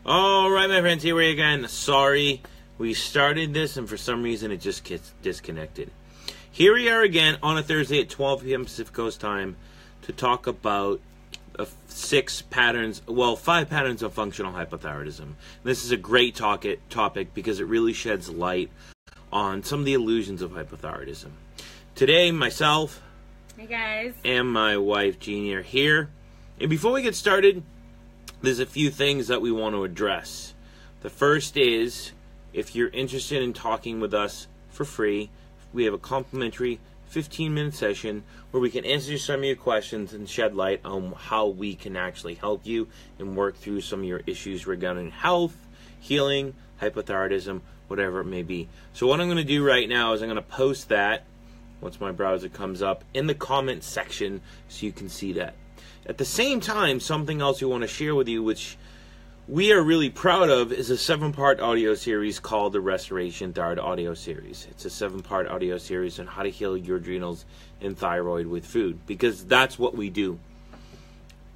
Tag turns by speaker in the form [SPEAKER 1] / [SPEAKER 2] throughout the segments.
[SPEAKER 1] All right, my friends, here we are again. Sorry, we started this, and for some reason, it just gets disconnected. Here we are again on a Thursday at 12 p.m. Pacific Coast time to talk about 5 patterns of functional hypothyroidism. This is a great topic because it really sheds light on some of the illusions of hypothyroidism. Today, myself,
[SPEAKER 2] hey guys,
[SPEAKER 1] and my wife Jeannie are here. And before we get started, there's a few things that we want to address. The first is, if you're interested in talking with us for free, we have a complimentary 15-minute session where we can answer some of your questions and shed light on how we can actually help you and work through some of your issues regarding health, healing, hypothyroidism, whatever it may be. So what I'm going to do right now is I'm going to post that, once my browser comes up, in the comments section so you can see that. At the same time, something else we want to share with you, which we are really proud of, is a 7-part audio series called the Restoration Thyroid Audio Series. It's a 7-part audio series on how to heal your adrenals and thyroid with food, because that's what we do.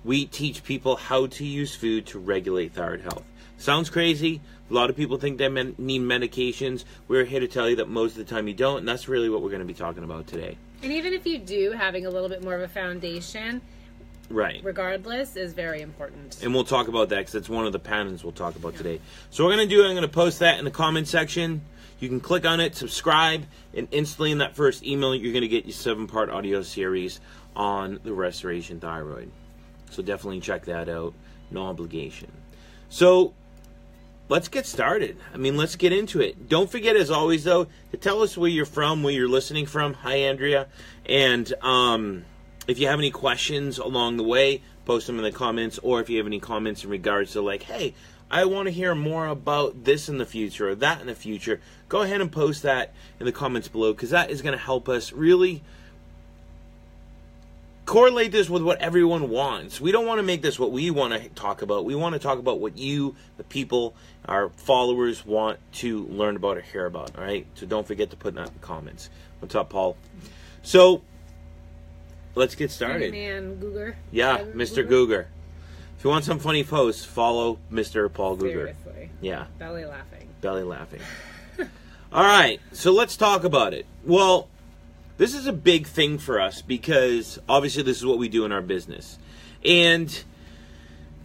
[SPEAKER 1] We teach people how to use food to regulate thyroid health. Sounds crazy. A lot of people think they need medications. We're here to tell you that most of the time you don't, and that's really what we're going to be talking about today.
[SPEAKER 2] And even if you do, having a little bit more of a foundation,
[SPEAKER 1] right,
[SPEAKER 2] regardless, is very important.
[SPEAKER 1] And we'll talk about that because it's one of the patterns we'll talk about today. So what I'm going to post that in the comment section. You can click on it, subscribe, and instantly in that first email, you're going to get your 7-part audio series on the Restoration Thyroid. So definitely check that out. No obligation. So let's get started. Let's get into it. Don't forget, as always, though, to tell us where you're from, where you're listening from. Hi, Andrea. And if you have any questions along the way, post them in the comments, or if you have any comments in regards to like, hey, I want to hear more about this in the future or that in the future, go ahead and post that in the comments below, because that is going to help us really correlate this with what everyone wants. We don't want to make this what we want to talk about. We want to talk about what you, the people, our followers, want to learn about or hear about, all right? So don't forget to put that in the comments. What's up, Paul? So let's get started.
[SPEAKER 2] Man, Googer.
[SPEAKER 1] Yeah, Mr. Googer. If you want some funny posts, follow Mr. Paul Googer.
[SPEAKER 2] Seriously.
[SPEAKER 1] Yeah.
[SPEAKER 2] Belly laughing.
[SPEAKER 1] Belly laughing. All right, so let's talk about it. Well, this is a big thing for us because obviously this is what we do in our business. And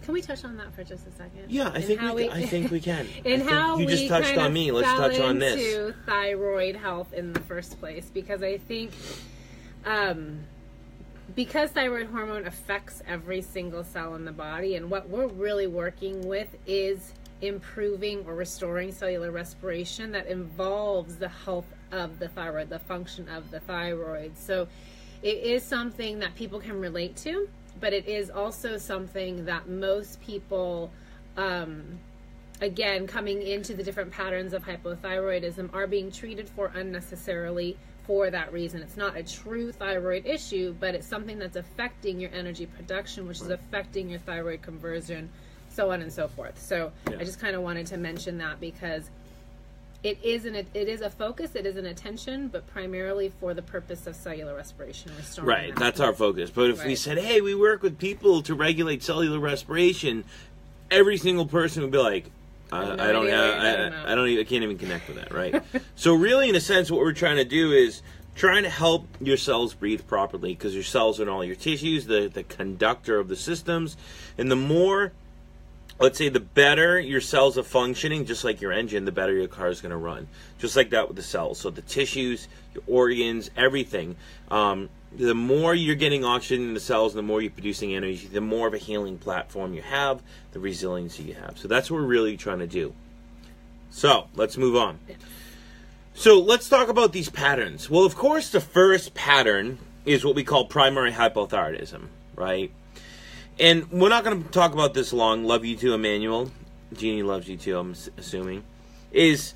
[SPEAKER 2] can we touch on that for just a second?
[SPEAKER 1] Yeah, I think we can.
[SPEAKER 2] And how
[SPEAKER 1] you just touched on me. Let's touch on this.
[SPEAKER 2] Into thyroid health in the first place, because I think because thyroid hormone affects every single cell in the body, and what we're really working with is improving or restoring cellular respiration that involves the health of the thyroid, the function of the thyroid. So it is something that people can relate to, but it is also something that most people, again, coming into the different patterns of hypothyroidism, are being treated for unnecessarily for that reason. It's not a true thyroid issue, but it's something that's affecting your energy production, which is affecting your thyroid conversion, so on and so forth. So yeah. I just kind of wanted to mention that because it is a focus, it is an attention, but primarily for the purpose of cellular respiration. Restoring
[SPEAKER 1] right, that's our focus. But if we said, hey, we work with people to regulate cellular respiration, every single person would be like, I can't even connect with that, right? So really, in a sense, what we're trying to do is trying to help your cells breathe properly, because your cells are in all your tissues, the conductor of the systems, and the more, let's say, the better your cells are functioning, just like your engine, the better your car is going to run. Just like that with the cells. So the tissues, your organs, everything. The more you're getting oxygen in the cells, the more you're producing energy, the more of a healing platform you have, the resiliency you have. So that's what we're really trying to do. So let's move on. So let's talk about these patterns. Well, of course, the first pattern is what we call primary hypothyroidism, right? And we're not going to talk about this long. Love you too, Emmanuel. Jeannie loves you too, I'm assuming. There's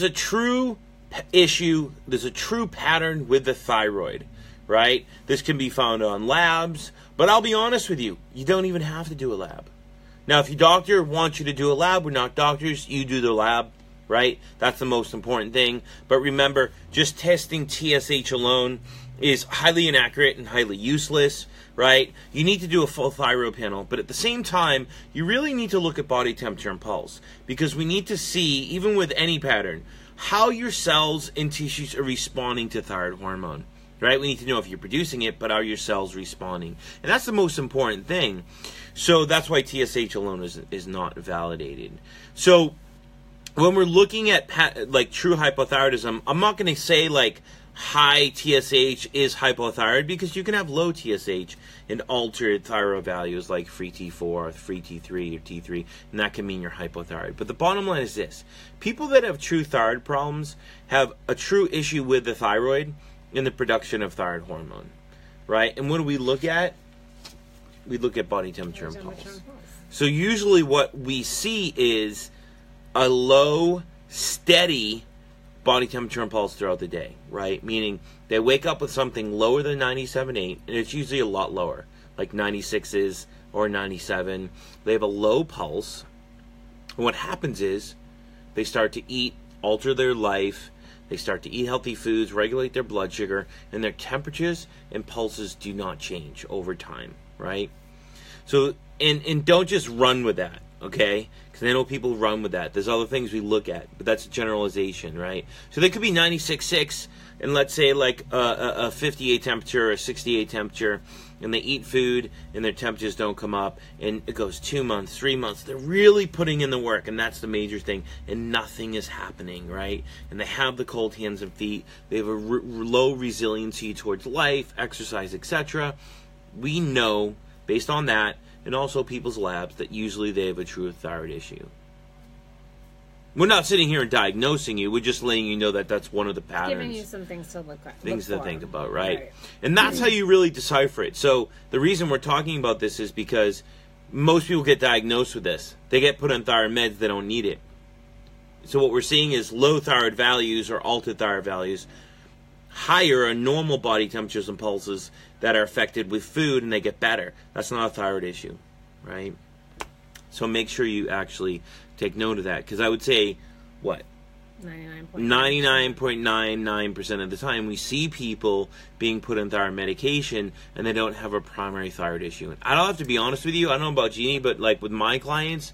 [SPEAKER 1] a true issue, there's a true pattern with the thyroid, right? This can be found on labs, but I'll be honest with you, you don't even have to do a lab. Now, if your doctor wants you to do a lab, we're not doctors, you do the lab, right? That's the most important thing. But remember, just testing TSH alone is highly inaccurate and highly useless, right? You need to do a full thyroid panel, but at the same time, you really need to look at body temperature and pulse, because we need to see, even with any pattern, how your cells and tissues are responding to thyroid hormone, right? We need to know if you're producing it, but are your cells responding? And that's the most important thing. So that's why TSH alone is not validated. So when we're looking at like true hypothyroidism, I'm not going to say like high TSH is hypothyroid, because you can have low TSH and altered thyroid values like free T4 or free T3 or T3, and that can mean you're hypothyroid. But the bottom line is this: people that have true thyroid problems have a true issue with the thyroid and the production of thyroid hormone, right? And what do we look at? We look at body temperature and pulse. So usually what we see is a low, steady body temperature and pulse throughout the day, right? Meaning they wake up with something lower than 97.8, and it's usually a lot lower, like 96s or 97. They have a low pulse. And what happens is they start to eat, alter their life. They start to eat healthy foods, regulate their blood sugar, and their temperatures and pulses do not change over time, right? So, and don't just run with that, okay? Because I know people run with that. There's other things we look at, but that's a generalization, right? So they could be 96.6, and let's say like a 58 temperature or a 68 temperature, and they eat food, and their temperatures don't come up, and it goes 2 months, 3 months. They're really putting in the work, and that's the major thing, and nothing is happening, right? And they have the cold hands and feet. They have a low resiliency towards life, exercise, etc. We know, based on that, and also people's labs, that usually they have a true thyroid issue. We're not sitting here and diagnosing you. We're just letting you know that that's one of the patterns.
[SPEAKER 2] Giving you some things to look at.
[SPEAKER 1] Things to think about, right? And that's how you really decipher it. So the reason we're talking about this is because most people get diagnosed with this. They get put on thyroid meds. They don't need it. So what we're seeing is low thyroid values or altered thyroid values, higher are normal body temperatures and pulses that are affected with food, and they get better. That's not a thyroid issue, right? So make sure you actually take note of that, because I would say, what? 99.99% of the time we see people being put on thyroid medication and they don't have a primary thyroid issue. And I don't have to be honest with you, I don't know about Jeannie, but like with my clients,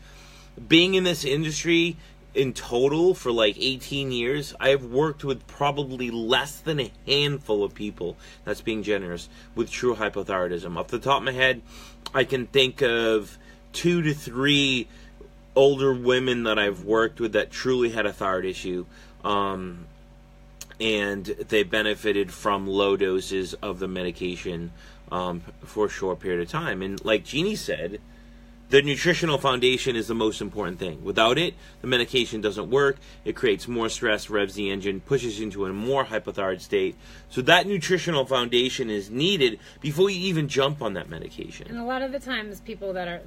[SPEAKER 1] being in this industry in total for like 18 years, I have worked with probably less than a handful of people, that's being generous, with true hypothyroidism. Off the top of my head, I can think of 2 to 3 older women that I've worked with that truly had a thyroid issue, and they benefited from low doses of the medication for a short period of time. And like Jeannie said, the nutritional foundation is the most important thing. Without it, the medication doesn't work. It creates more stress, revs the engine, pushes you into a more hypothyroid state. So that nutritional foundation is needed before you even jump on that medication.
[SPEAKER 2] And a lot of the times, people that are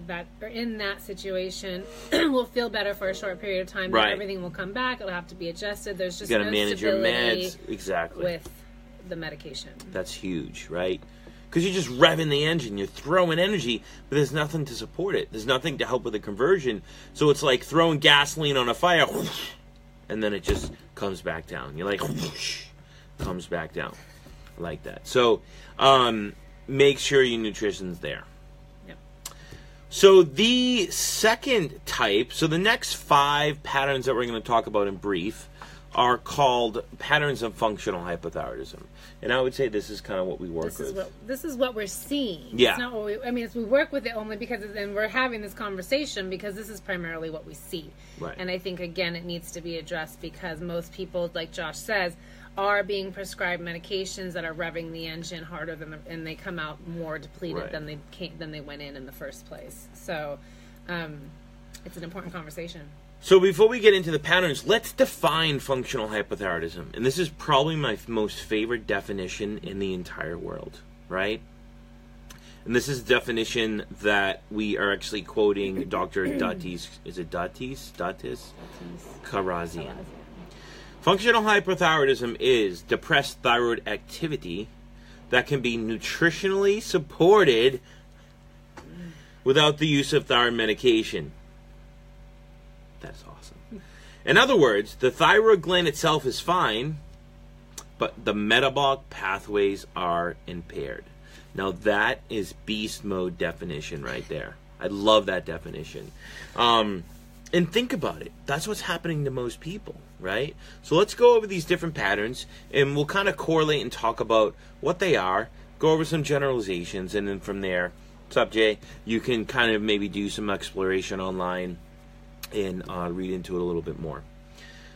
[SPEAKER 2] in that situation will feel better for a short period of time.
[SPEAKER 1] Right.
[SPEAKER 2] Then everything will come back. It'll have to be adjusted. There's just
[SPEAKER 1] you got to
[SPEAKER 2] no
[SPEAKER 1] manage your
[SPEAKER 2] stability
[SPEAKER 1] meds. Exactly.
[SPEAKER 2] with the medication.
[SPEAKER 1] That's huge, right? Because you're just revving the engine, you're throwing energy, but there's nothing to support it. There's nothing to help with the conversion. So it's like throwing gasoline on a fire, and then it just comes back down. You're like, comes back down like that. So make sure your nutrition's there.
[SPEAKER 2] Yep.
[SPEAKER 1] So the second type, so the next 5 patterns that we're going to talk about in brief are called patterns of functional hypothyroidism. And I would say this is kind of what we work with.
[SPEAKER 2] This is what we're seeing.
[SPEAKER 1] Yeah.
[SPEAKER 2] It's not what we work with it only because, and we're having this conversation because this is primarily what we see.
[SPEAKER 1] Right.
[SPEAKER 2] And I think, again, it needs to be addressed because most people, like Josh says, are being prescribed medications that are revving the engine harder and they come out more depleted than they went in the first place. So it's an important conversation.
[SPEAKER 1] So before we get into the patterns, let's define functional hypothyroidism. And this is probably my most favorite definition in the entire world, right? And this is a definition that we are actually quoting Dr. Datis, is it Datis? Karazian. Functional hypothyroidism is depressed thyroid activity that can be nutritionally supported without the use of thyroid medication. That's awesome. In other words, the thyroid gland itself is fine, but the metabolic pathways are impaired. Now that is beast mode definition right there. I love that definition. And think about it. That's what's happening to most people, right? So let's go over these different patterns, and we'll kind of correlate and talk about what they are, go over some generalizations, and then from there, what's up, Jay? You can kind of maybe do some exploration online and read into it a little bit more.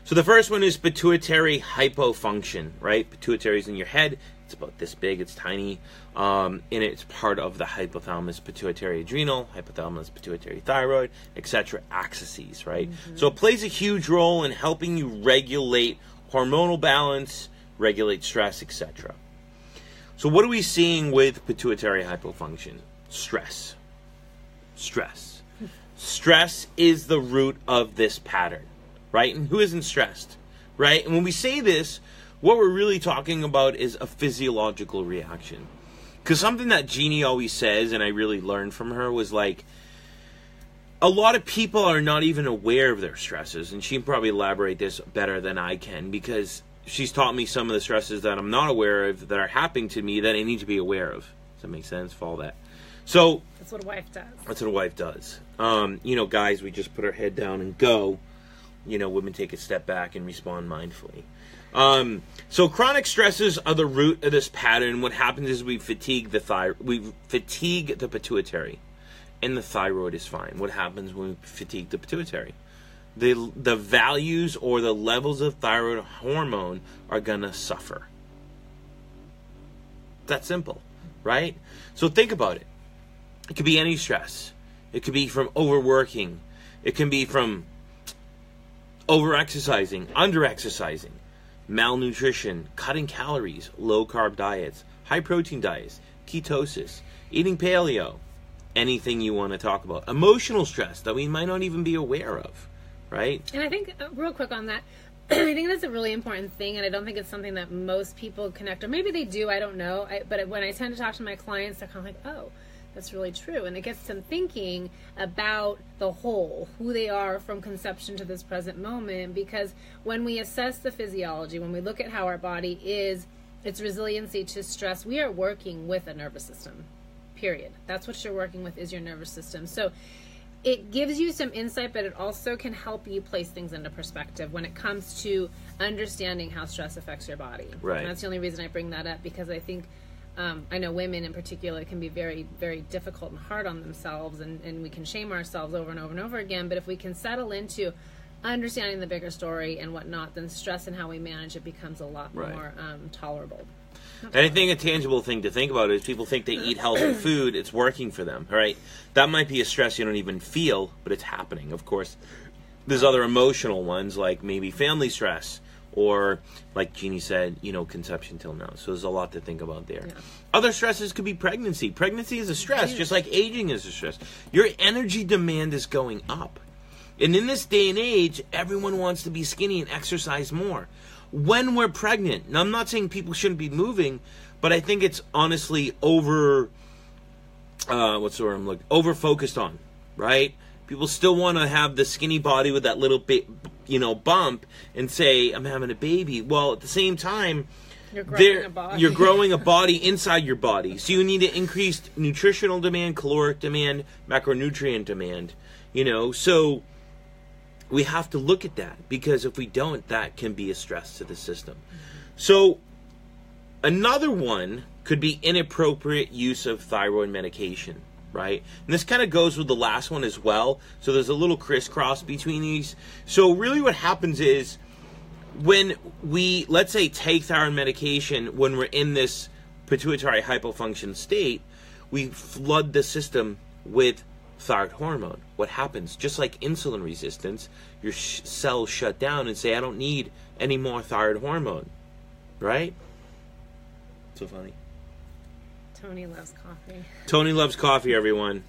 [SPEAKER 1] So the first one is pituitary hypofunction, right? Pituitary is in your head. It's about this big. It's tiny. And it's part of the hypothalamus, pituitary adrenal, hypothalamus, pituitary thyroid, etc. axes, right? Mm-hmm. So it plays a huge role in helping you regulate hormonal balance, regulate stress, etc. So what are we seeing with pituitary hypofunction? Stress. Stress. Stress is the root of this pattern, right? And who isn't stressed, right? And when we say this, what we're really talking about is a physiological reaction. Because something that Jeannie always says, and I really learned from her, was like, a lot of people are not even aware of their stresses. And she can probably elaborate this better than I can, because she's taught me some of the stresses that I'm not aware of that are happening to me that I need to be aware of. Does that make sense? Follow that. So
[SPEAKER 2] that's what a wife does.
[SPEAKER 1] That's what a wife does. Guys, we just put our head down and go. Women take a step back and respond mindfully. So chronic stresses are the root of this pattern. What happens is we fatigue the pituitary, and the thyroid is fine. What happens when we fatigue the pituitary? The values or the levels of thyroid hormone are gonna suffer. That's simple, right? So think about it. It could be any stress. It could be from overworking. It can be from over-exercising, under-exercising, malnutrition, cutting calories, low-carb diets, high-protein diets, ketosis, eating paleo, anything you want to talk about. Emotional stress that we might not even be aware of, right?
[SPEAKER 2] And I think, real quick on that, I think that's a really important thing, and I don't think it's something that most people connect, or maybe they do, I don't know. But when I tend to talk to my clients, they're kind of like, oh, that's really true. And it gets them thinking about the whole, who they are from conception to this present moment, because when we assess the physiology, when we look at how our body is, its resiliency to stress, we are working with a nervous system, period. That's what you're working with, is your nervous system. So it gives you some insight, but it also can help you place things into perspective when it comes to understanding how stress affects your body.
[SPEAKER 1] Right.
[SPEAKER 2] And that's the only reason I bring that up, because I think I know women in particular can be very, very difficult and hard on themselves, and we can shame ourselves over and over and over again. But if we can settle into understanding the bigger story and whatnot, then stress and how we manage it becomes a lot more tolerable.
[SPEAKER 1] And I think a tangible thing to think about is people think they eat healthy food, it's working for them, right? That might be a stress you don't even feel, but it's happening. Of course, there's other emotional ones, like maybe family stress, or like Jeannie said, conception till now. So there's a lot to think about there. Yeah. Other stresses could be pregnancy. Pregnancy is a stress, just like aging is a stress. Your energy demand is going up. And in this day and age, everyone wants to be skinny and exercise more. When we're pregnant, now I'm not saying people shouldn't be moving, but I think it's honestly over focused on, right? People still want to have the skinny body with that little bit, bump and say, I'm having a baby. Well, at the same time, you're growing a body inside your body. So you need to increase nutritional demand, caloric demand, macronutrient demand, So we have to look at that, because if we don't, that can be a stress to the system. Mm-hmm. So another one could be inappropriate use of thyroid medication, right? And this kind of goes with the last one as well. So there's a little crisscross between these. So really what happens is when we, let's say, take thyroid medication when we're in this pituitary hypofunction state, we flood the system with thyroid hormone. What happens? Just like insulin resistance, your cells shut down and say, I don't need any more thyroid hormone, right? So funny.
[SPEAKER 2] Tony loves coffee.
[SPEAKER 1] Tony loves coffee, everyone.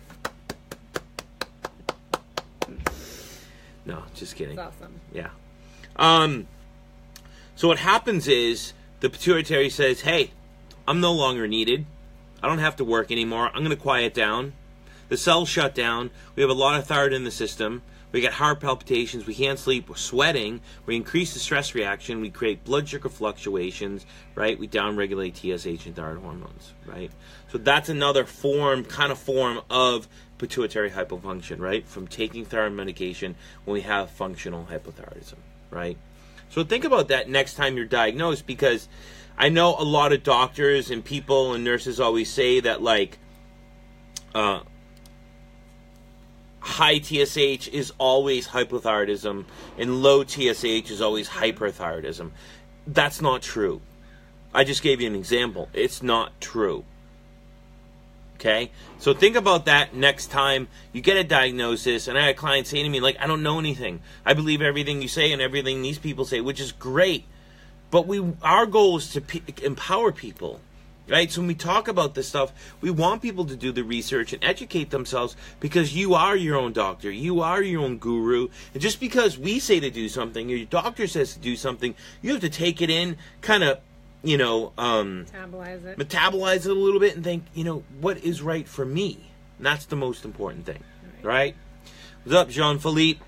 [SPEAKER 1] No, just kidding.
[SPEAKER 2] That's awesome.
[SPEAKER 1] Yeah. So what happens is the pituitary says, hey, I'm no longer needed. I don't have to work anymore. I'm going to quiet down. the cells shut down. We have a lot of thyroid in the system. We get heart palpitations. We can't sleep. We're sweating. We increase the stress reaction. We create blood sugar fluctuations, right? We downregulate TSH and thyroid hormones, right? So that's another form of pituitary hypofunction, right? From taking thyroid medication when we have functional hypothyroidism, right? So think about that next time you're diagnosed, because I know a lot of doctors and people and nurses always say that, like, high TSH is always hypothyroidism and low TSH is always hyperthyroidism. That's not true. I just gave you an example. It's not true. Okay? So think about that next time you get a diagnosis. And I had a client say to me, like, I don't know anything. I believe everything you say and everything these people say, which is great. But our goal is to empower people. Right? So when we talk about this stuff, we want people to do the research and educate themselves, because you are your own doctor. You are your own guru. And just because we say to do something, or your doctor says to do something, you have to take it in, kind of, metabolize it a little bit and think, what is right for me? And that's the most important thing. Right? What's up, Jean-Philippe?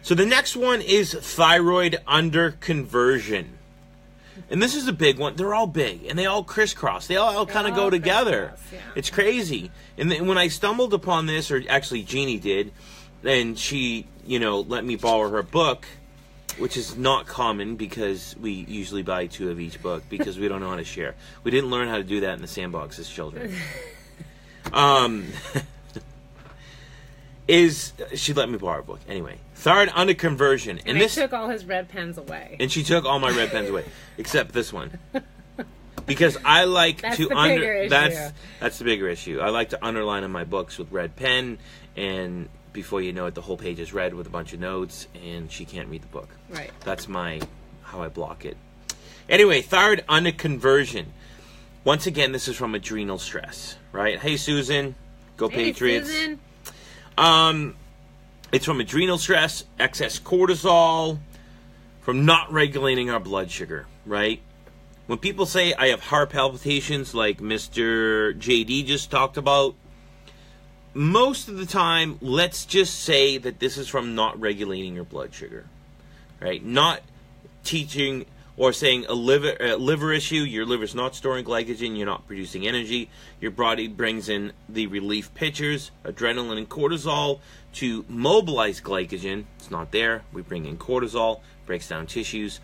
[SPEAKER 1] So the next one is thyroid underconversion. And this is a big one. They're all big, and they all crisscross. They all kind of go together. Yeah. It's crazy. And when I stumbled upon this, or actually Jeannie did, and she, let me borrow her book, which is not common because we usually buy 2 of each book because we don't know how to share. We didn't learn how to do that in the sandbox as children. She let me borrow a book. Anyway, thyroid underconversion.
[SPEAKER 2] And I took all his red pens away.
[SPEAKER 1] And she took all my red pens away, except this one. Because I like
[SPEAKER 2] that's
[SPEAKER 1] to
[SPEAKER 2] that's
[SPEAKER 1] the bigger issue. I like to underline in my books with red pen, and before you know it, the whole page is red with a bunch of notes, and she can't read the book.
[SPEAKER 2] Right.
[SPEAKER 1] That's how I block it. Anyway, thyroid underconversion. Once again, this is from adrenal stress, right? Hey, Susan. Go Patriots.
[SPEAKER 2] Susan.
[SPEAKER 1] It's from adrenal stress, excess cortisol, from not regulating our blood sugar, right? When people say I have heart palpitations like Mr. JD just talked about, most of the time, let's just say that this is from not regulating your blood sugar, right? Not teaching or saying a liver issue, your liver's not storing glycogen, you're not producing energy, your body brings in the relief pitchers, adrenaline and cortisol, to mobilize glycogen. It's not there. We bring in cortisol, breaks down tissues,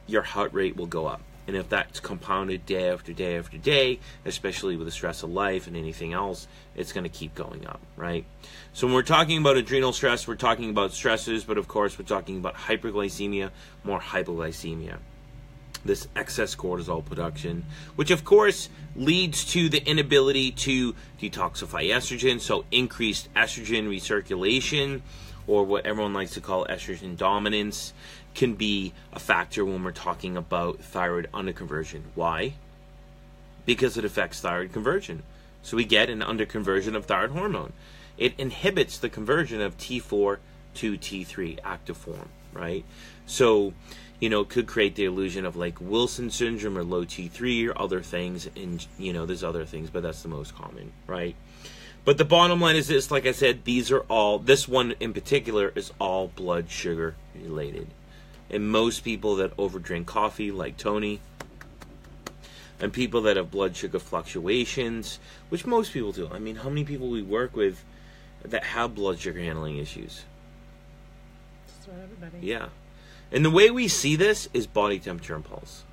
[SPEAKER 1] your heart rate will go up. And if that's compounded day after day after day, especially with the stress of life and anything else, it's going to keep going up, right? So when we're talking about adrenal stress, we're talking about stressors, but of course we're talking about hyperglycemia, more hypoglycemia. This excess cortisol production, which of course leads to the inability to detoxify estrogen, so increased estrogen recirculation, or what everyone likes to call estrogen dominance, can be a factor when we're talking about thyroid underconversion. Why? Because it affects thyroid conversion. So we get an underconversion of thyroid hormone. It inhibits the conversion of T4 to T3 active form, right? So, it could create the illusion of like Wilson syndrome or low T3 or other things. And, there's other things, but that's the most common, right? But the bottom line is this, like I said, this one in particular is all blood sugar related. And most people that overdrink coffee, like Tony, and people that have blood sugar fluctuations, which most people do. I mean, how many people we work with that have blood sugar handling issues?
[SPEAKER 2] Just about everybody.
[SPEAKER 1] Yeah. And the way we see this is body temperature and pulse.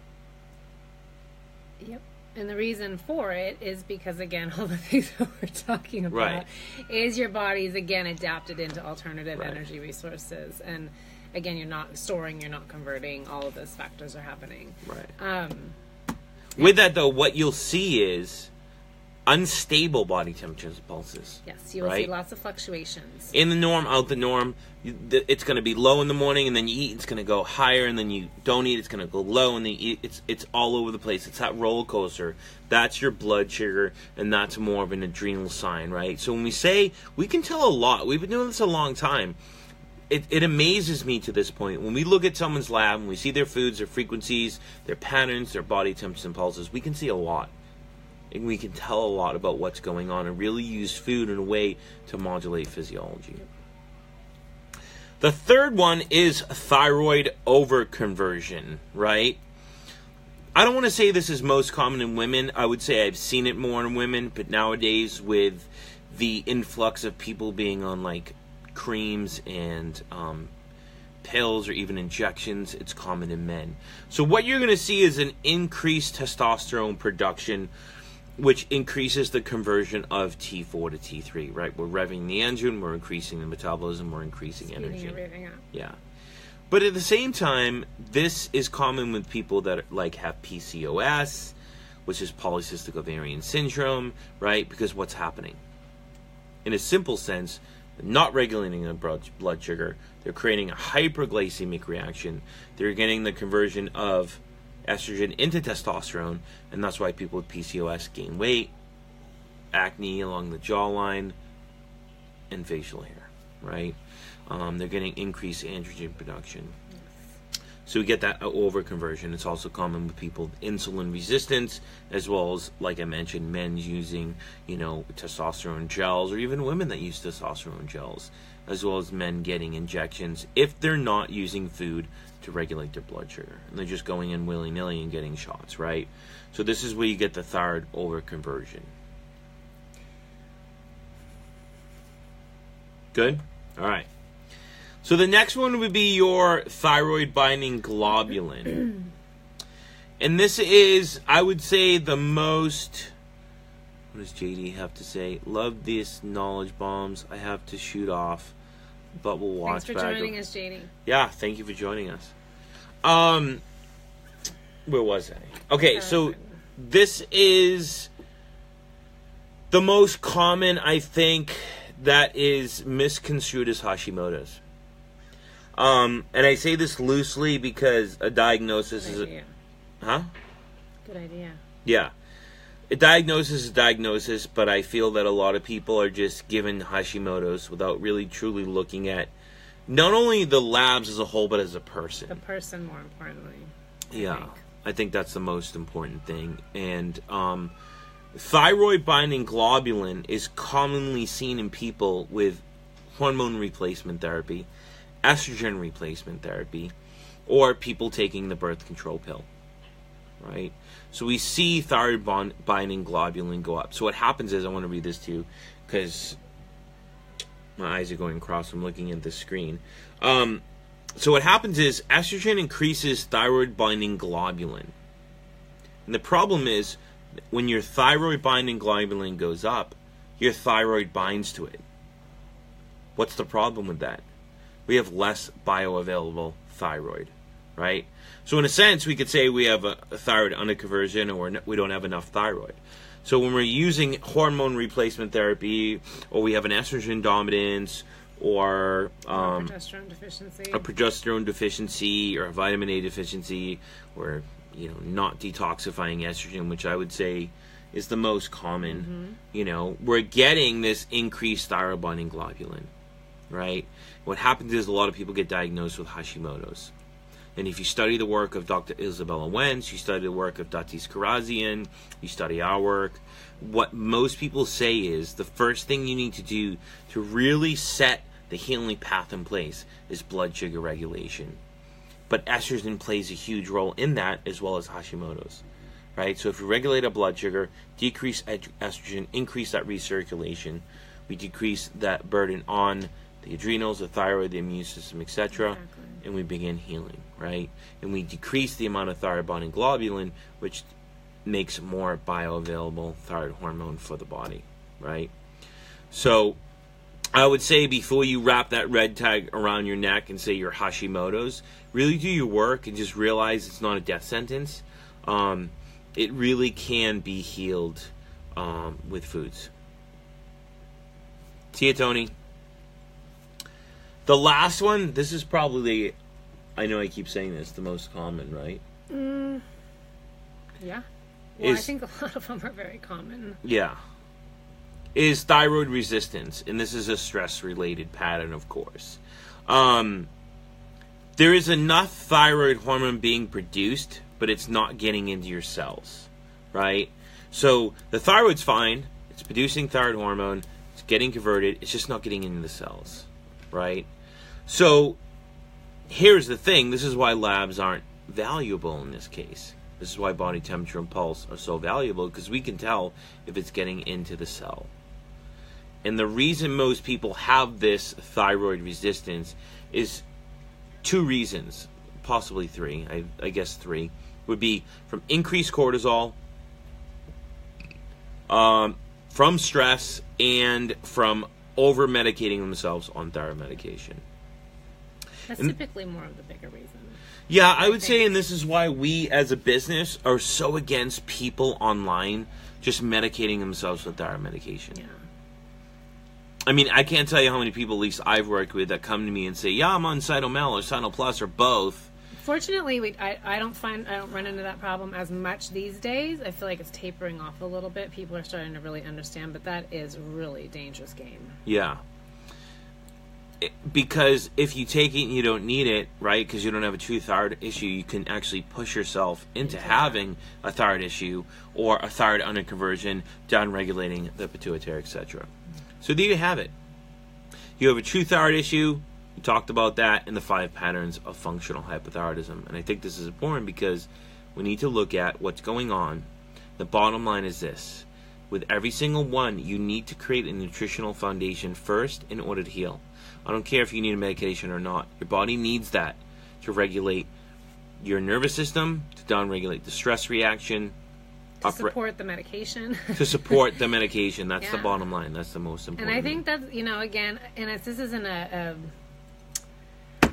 [SPEAKER 2] Yep. And the reason for it is because, again, all the things that we're talking about is your body's, again, adapted into alternative energy resources. And, again, you're not storing, you're not converting. All of those factors are happening.
[SPEAKER 1] Right. With that, though, what you'll see is unstable body temperatures and pulses.
[SPEAKER 2] Yes, you will see lots of fluctuations.
[SPEAKER 1] In the norm, out the norm. It's going to be low in the morning, and then you eat, it's going to go higher, and then you don't eat, it's going to go low, and then you eat. It's all over the place. It's that roller coaster. That's your blood sugar, and that's more of an adrenal sign, right? So when we say, we can tell a lot. We've been doing this a long time. It amazes me to this point. When we look at someone's lab, and we see their foods, their frequencies, their patterns, their body temperatures and pulses, we can see a lot. and we can tell a lot about what's going on and really use food in a way to modulate physiology. The third one is thyroid overconversion, right? I don't want to say this is most common in women. I would say I've seen it more in women, but nowadays with the influx of people being on like creams and pills or even injections, it's common in men. So what you're going to see is an increased testosterone production, which increases the conversion of T4 to T3, right? We're revving the engine, we're increasing the metabolism, we're increasing energy.
[SPEAKER 2] Everything up.
[SPEAKER 1] Yeah. But at the same time, this is common with people that like have PCOS, which is polycystic ovarian syndrome, right? Because what's happening? In a simple sense, they're not regulating their blood sugar. They're creating a hyperglycemic reaction. They're getting the conversion of estrogen into testosterone, and that's why people with PCOS gain weight, acne along the jawline, and facial hair, right? They're getting increased androgen production. So we get that overconversion. It's also common with people with insulin resistance, as well as, like I mentioned, men using, testosterone gels, or even women that use testosterone gels, as well as men getting injections if they're not using food to regulate their blood sugar. And they're just going in willy-nilly and getting shots, right? So this is where you get the thyroid overconversion. Good? All right. So the next one would be your thyroid binding globulin. And this is, I would say, the most... What does JD have to say? Love these knowledge bombs. I have to shoot off, but we'll watch back.
[SPEAKER 2] Thanks for joining us, JD.
[SPEAKER 1] Yeah, thank you for joining us. Where was I? Okay, so this is the most common, I think, that is misconstrued as Hashimoto's. And I say this loosely because a diagnosis is a... Huh?
[SPEAKER 2] Good idea.
[SPEAKER 1] Yeah. A diagnosis is a diagnosis, but I feel that a lot of people are just given Hashimoto's without really truly looking at not only the labs as a whole, but as a person.
[SPEAKER 2] The person, more importantly.
[SPEAKER 1] I think that's the most important thing. And thyroid binding globulin is commonly seen in people with hormone replacement therapy, estrogen replacement therapy, or people taking the birth control pill, right? So we see thyroid binding globulin go up. So what happens is, I want to read this to you because my eyes are going cross from looking at the screen. So what happens is estrogen increases thyroid binding globulin. And the problem is when your thyroid binding globulin goes up, your thyroid binds to it. What's the problem with that? We have less bioavailable thyroid, right? So in a sense, we could say we have a thyroid underconversion, or we don't have enough thyroid. So when we're using hormone replacement therapy, or we have an estrogen dominance, or
[SPEAKER 2] progesterone
[SPEAKER 1] deficiency, or a vitamin A deficiency, or not detoxifying estrogen, which I would say is the most common. We're getting this increased thyroid binding globulin, right? What happens is a lot of people get diagnosed with Hashimoto's. And if you study the work of Dr. Isabella Wentz, you study the work of Datis Karazian, you study our work, what most people say is the first thing you need to do to really set the healing path in place is blood sugar regulation. But estrogen plays a huge role in that, as well as Hashimoto's, right? So if we regulate our blood sugar, decrease estrogen, increase that recirculation, we decrease that burden on the adrenals, the thyroid, the immune system, etc.,
[SPEAKER 2] Exactly.
[SPEAKER 1] and we begin healing, right? And we decrease the amount of thyroid binding globulin, which makes more bioavailable thyroid hormone for the body, right? So I would say before you wrap that red tag around your neck and say you're Hashimoto's, really do your work and just realize it's not a death sentence. It really can be healed with foods. See you, Tony. The last one, this is probably, I know I keep saying this, the most common, right?
[SPEAKER 2] Yeah. Well, I think a lot of them are very common.
[SPEAKER 1] Yeah. Is thyroid resistance, and this is a stress-related pattern, of course. There is enough thyroid hormone being produced, but it's not getting into your cells, right? So the thyroid's fine. It's producing thyroid hormone. It's getting converted. It's just not getting into the cells, right? So here's the thing. This is why labs aren't valuable in this case. This is why body temperature and pulse are so valuable, because we can tell if it's getting into the cell. And the reason most people have this thyroid resistance is 2 reasons, possibly 3. I guess 3 would be from increased cortisol, from stress, and from over-medicating themselves on thyroid medication.
[SPEAKER 2] That's typically more of the bigger reason.
[SPEAKER 1] Yeah, I would say, and this is why we as a business are so against people online just medicating themselves with thyroid medication.
[SPEAKER 2] Yeah. I
[SPEAKER 1] mean, I can't tell you how many people, at least I've worked with, that come to me and say, yeah, I'm on Cytomel or Cytoplus or both.
[SPEAKER 2] Fortunately, I don't run into that problem as much these days. I feel like it's tapering off a little bit. People are starting to really understand, but that is really a dangerous game.
[SPEAKER 1] Yeah. Because if you take it and you don't need it, right, because you don't have a true thyroid issue, you can actually push yourself into having a thyroid issue or a thyroid underconversion, down-regulating the pituitary, etc. So there you have it. You have a true thyroid issue. We talked about that in the 5 patterns of functional hypothyroidism. And I think this is important because we need to look at what's going on. The bottom line is this. With every single one, you need to create a nutritional foundation first in order to heal. I don't care if you need a medication or not. Your body needs that to regulate your nervous system, to downregulate the stress reaction.
[SPEAKER 2] To support the medication.
[SPEAKER 1] To support the medication. That's the bottom line. That's the most important.
[SPEAKER 2] And I think that's, again, and this isn't a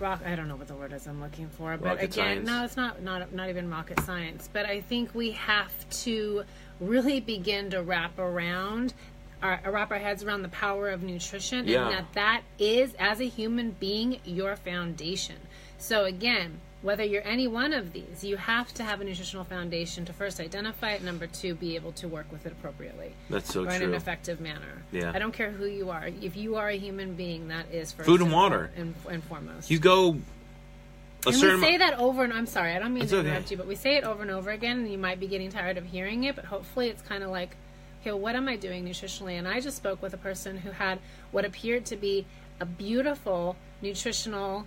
[SPEAKER 2] rock, I don't know what the word is I'm looking for, but
[SPEAKER 1] rocket
[SPEAKER 2] again,
[SPEAKER 1] science.
[SPEAKER 2] No, it's not even rocket science. But I think we have to really begin to wrap our heads around the power of nutrition, and that is, as a human being, your foundation. So again, whether you're any one of these, you have to have a nutritional foundation to first identify it, number 2, be able to work with it appropriately.
[SPEAKER 1] That's so true.
[SPEAKER 2] In an effective manner.
[SPEAKER 1] Yeah.
[SPEAKER 2] I don't care who you are. If you are a human being, that is first
[SPEAKER 1] food and water
[SPEAKER 2] and foremost.
[SPEAKER 1] You go
[SPEAKER 2] we say that over and I'm sorry, I don't mean to interrupt
[SPEAKER 1] okay.
[SPEAKER 2] you, but we say it over and over again, and you might be getting tired of hearing it, but hopefully it's kind of like, okay, what am I doing nutritionally? And I just spoke with a person who had what appeared to be a beautiful nutritional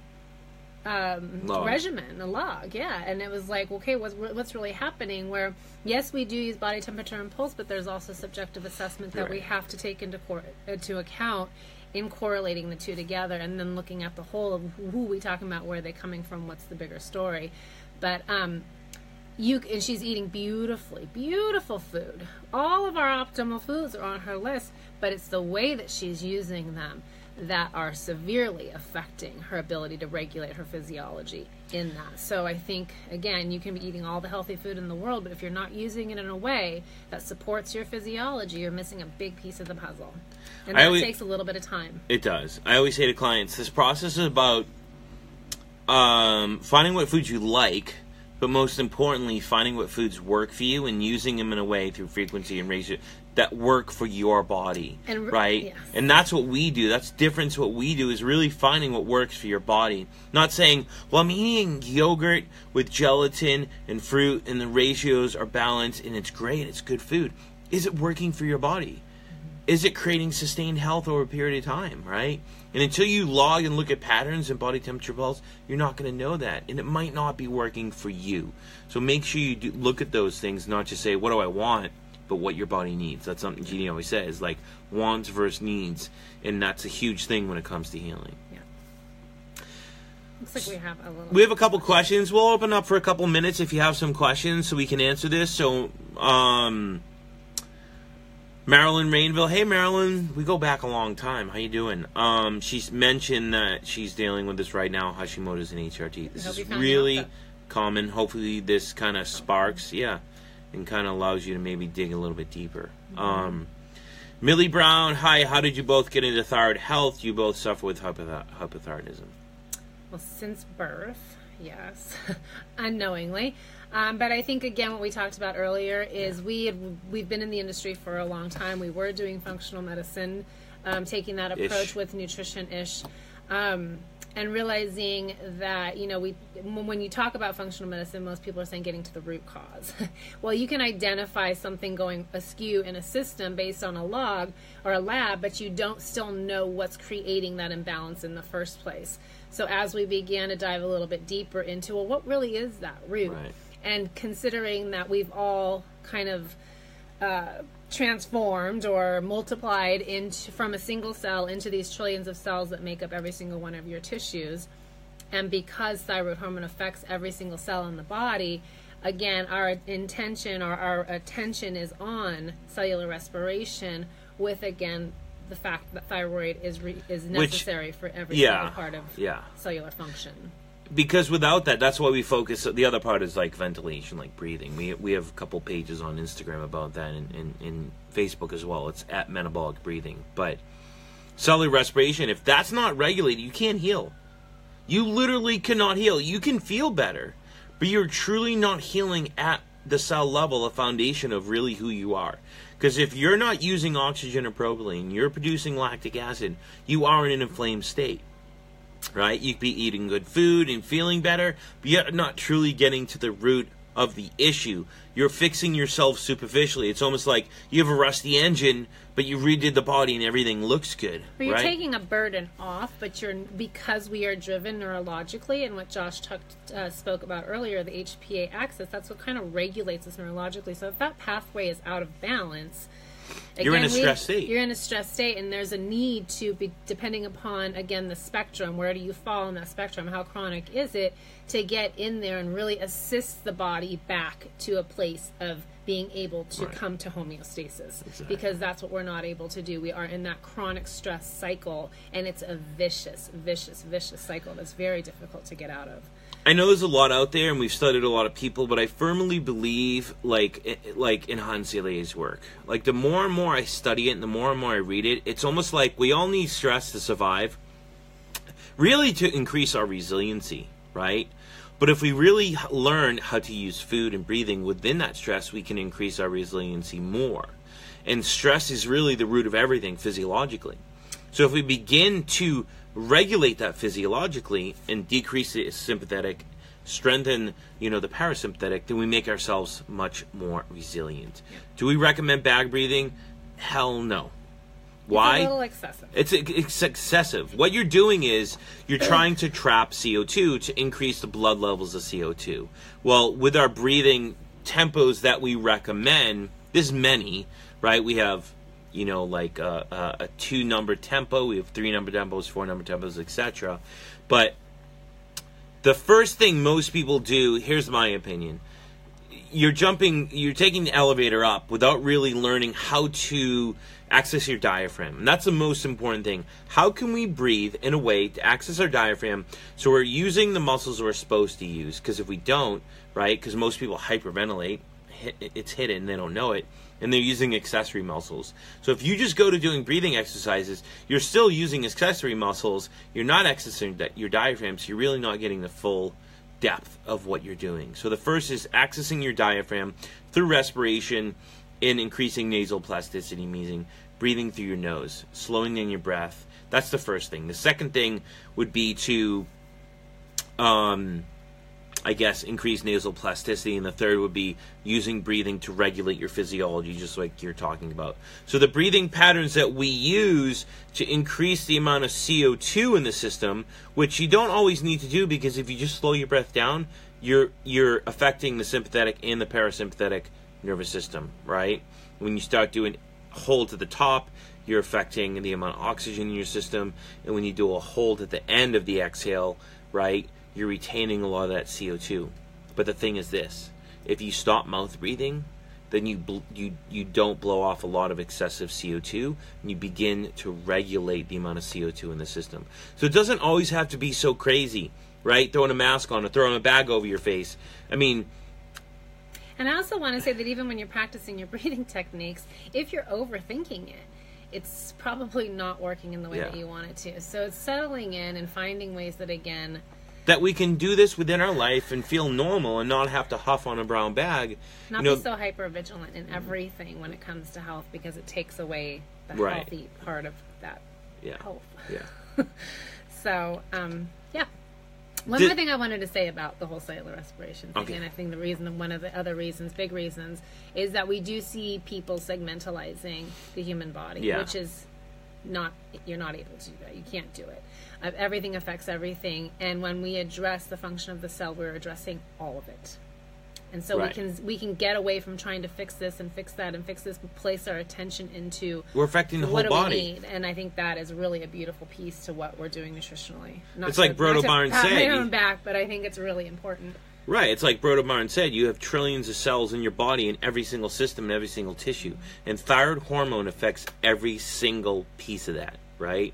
[SPEAKER 2] regimen, a log, and it was like, okay, what's really happening? Where yes, we do use body temperature and pulse, but there's also subjective assessment that we have to take into account in correlating the 2 together, and then looking at the whole of who we talking about, where are they coming from, what's the bigger story. But and she's eating beautiful food. All of our optimal foods are on her list, but it's the way that she's using them that are severely affecting her ability to regulate her physiology in that. So I think, again, you can be eating all the healthy food in the world, but if you're not using it in a way that supports your physiology, you're missing a big piece of the puzzle. And that takes a little bit of time.
[SPEAKER 1] It does. I always say to clients, this process is about finding what foods you like, but most importantly, finding what foods work for you and using them in a way through frequency and ratio that work for your body, right?
[SPEAKER 2] Yes.
[SPEAKER 1] And that's what we do. That's different to what we do, is really finding what works for your body. Not saying, well, I'm eating yogurt with gelatin and fruit and the ratios are balanced and it's great, it's good food. Is it working for your body? Is it creating sustained health over a period of time, right? And until you log and look at patterns and body temperature pulse, you're not going to know that. And it might not be working for you. So make sure you look at those things, not just say, what do I want, but what your body needs. That's something Jeannie always says, like wants versus needs. And that's a huge thing when it comes to healing.
[SPEAKER 2] Yeah. Looks like
[SPEAKER 1] we have a couple questions. We'll open up for a couple minutes if you have some questions so we can answer this. So, Marilyn Rainville. Hey, Marilyn. We go back a long time. How you doing? She's mentioned that she's dealing with this right now, Hashimotos and HRT. This is really common. Hopefully this kind of sparks, and kind of allows you to maybe dig a little bit deeper. Millie Brown. Hi, how did you both get into thyroid health? You both suffer with hypothyroidism.
[SPEAKER 2] Well, since birth, yes. Unknowingly. But I think, again, what we talked about earlier is we've been in the industry for a long time. We were doing functional medicine, taking that approach with nutrition-ish. And realizing that, when you talk about functional medicine, most people are saying getting to the root cause. Well, you can identify something going askew in a system based on a log or a lab, but you don't still know what's creating that imbalance in the first place. So as we began to dive a little bit deeper into, well, what really is that root?
[SPEAKER 1] Right.
[SPEAKER 2] And considering that we've all kind of transformed or multiplied from a single cell into these trillions of cells that make up every single one of your tissues, and because thyroid hormone affects every single cell in the body, again, our intention or our attention is on cellular respiration, with, again, the fact that thyroid is necessary for every single part of cellular function.
[SPEAKER 1] Because without that, that's why we focus. The other part is like ventilation, like breathing. We have a couple pages on Instagram about that, and in Facebook as well. It's at metabolic breathing. But cellular respiration, if that's not regulated, you can't heal. You literally cannot heal. You can feel better, but you're truly not healing at the cell level, the foundation of really who you are. Because if you're not using oxygen or propylene, you're producing lactic acid, you are in an inflamed state. Right? You could be eating good food and feeling better, but you're not truly getting to the root of the issue. You're fixing yourself superficially. It's almost like you have a rusty engine, but you redid the body and everything looks good.
[SPEAKER 2] But you're taking a burden off, but because we are driven neurologically, and what Josh spoke about earlier, the HPA axis, that's what kind of regulates us neurologically. So if that pathway is out of balance, again,
[SPEAKER 1] you're in a stress state.
[SPEAKER 2] You're in a stress state, and there's a need to be, depending upon, again, the spectrum, where do you fall in that spectrum, how chronic is it, to get in there and really assist the body back to a place of being able to come to homeostasis. Exactly. Because that's what we're not able to do. We are in that chronic stress cycle, and it's a vicious, vicious, vicious cycle that's very difficult to get out of.
[SPEAKER 1] I know there's a lot out there, and we've studied a lot of people, but I firmly believe, like in Hans Selye's work, like the more and more I study it and the more and more I read it, it's almost like we all need stress to survive, really to increase our resiliency, right? But if we really learn how to use food and breathing within that stress, we can increase our resiliency more. And stress is really the root of everything physiologically. So if we begin to regulate that physiologically and decrease the sympathetic, strengthen, the parasympathetic, then we make ourselves much more resilient. Yeah. Do we recommend bag breathing? Hell no. Why?
[SPEAKER 2] It's a little excessive.
[SPEAKER 1] It's excessive. What you're doing is you're trying to trap CO2 to increase the blood levels of CO2. Well, with our breathing tempos that we recommend, there's many, right? We have like a 2-number tempo, we have 3-number tempos, 4-number tempos, etc. But the first thing most people do, here's my opinion, you're taking the elevator up without really learning how to access your diaphragm. And that's the most important thing. How can we breathe in a way to access our diaphragm so we're using the muscles we're supposed to use? Because if we don't, right, because most people hyperventilate, it's hidden, they don't know it, and they're using accessory muscles. So if you just go to doing breathing exercises, you're still using accessory muscles, you're not accessing your diaphragm, so you're really not getting the full depth of what you're doing. So the first is accessing your diaphragm through respiration and increasing nasal plasticity, meaning breathing through your nose, slowing down your breath. That's the first thing. The second thing would be to increase nasal plasticity, and the third would be using breathing to regulate your physiology, just like you're talking about. So the breathing patterns that we use to increase the amount of CO2 in the system, which you don't always need to do, because if you just slow your breath down, you're affecting the sympathetic and the parasympathetic nervous system, right? When you start doing hold at the top, you're affecting the amount of oxygen in your system, and when you do a hold at the end of the exhale, right, you're retaining a lot of that CO2. But the thing is this, if you stop mouth breathing, then you don't blow off a lot of excessive CO2, and you begin to regulate the amount of CO2 in the system. So it doesn't always have to be so crazy, right? Throwing a mask on or throwing a bag over your face. I mean...
[SPEAKER 2] And I also want to say that even when you're practicing your breathing techniques, if you're overthinking it, it's probably not working in the way that you want it to. So it's settling in and finding ways that, again...
[SPEAKER 1] that we can do this within our life and feel normal and not have to huff on a brown bag.
[SPEAKER 2] Not be so hyper-vigilant in everything when it comes to health, because it takes away the healthy part of that health.
[SPEAKER 1] Yeah.
[SPEAKER 2] So, yeah. One more thing I wanted to say about the whole cellular respiration thing, and I think one of the other reasons, big reasons, is that we do see people segmentalizing the human body, which is you're not able to do that. You can't do it. Everything affects everything, and when we address the function of the cell, we're addressing all of it. And so we can get away from trying to fix this and fix that and fix this, place our attention into
[SPEAKER 1] we're affecting the whole body.
[SPEAKER 2] What do we need? And I think that is really a beautiful piece to what we're doing nutritionally.
[SPEAKER 1] It's like Brodo Barn said.
[SPEAKER 2] Pat my own back, but I think it's really important.
[SPEAKER 1] Right. It's like Brodo Barn said. You have trillions of cells in your body in every single system and every single tissue. And thyroid hormone affects every single piece of that, right?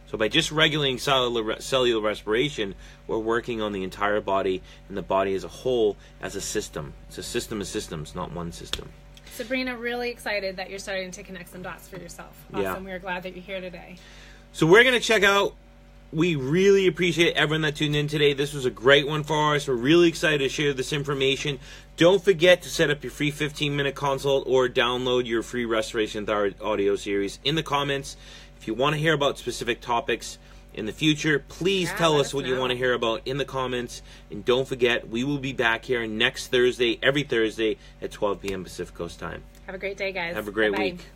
[SPEAKER 1] So by just regulating cellular respiration, we're working on the entire body and the body as a whole as a system. It's a system of systems, not one system.
[SPEAKER 2] Sabrina, really excited that you're starting to connect some dots for yourself. Awesome. Yeah. We're glad that you're here today.
[SPEAKER 1] So we're going to check out. We really appreciate everyone that tuned in today. This was a great one for us. We're really excited to share this information. Don't forget to set up your free 15-minute consult or download your free Restoration Thyroid audio series in the comments. If you want to hear about specific topics in the future, please tell us what you want to hear about in the comments. And don't forget, we will be back here next Thursday, every Thursday at 12 p.m. Pacific Coast time.
[SPEAKER 2] Have a great day, guys.
[SPEAKER 1] Have a great week.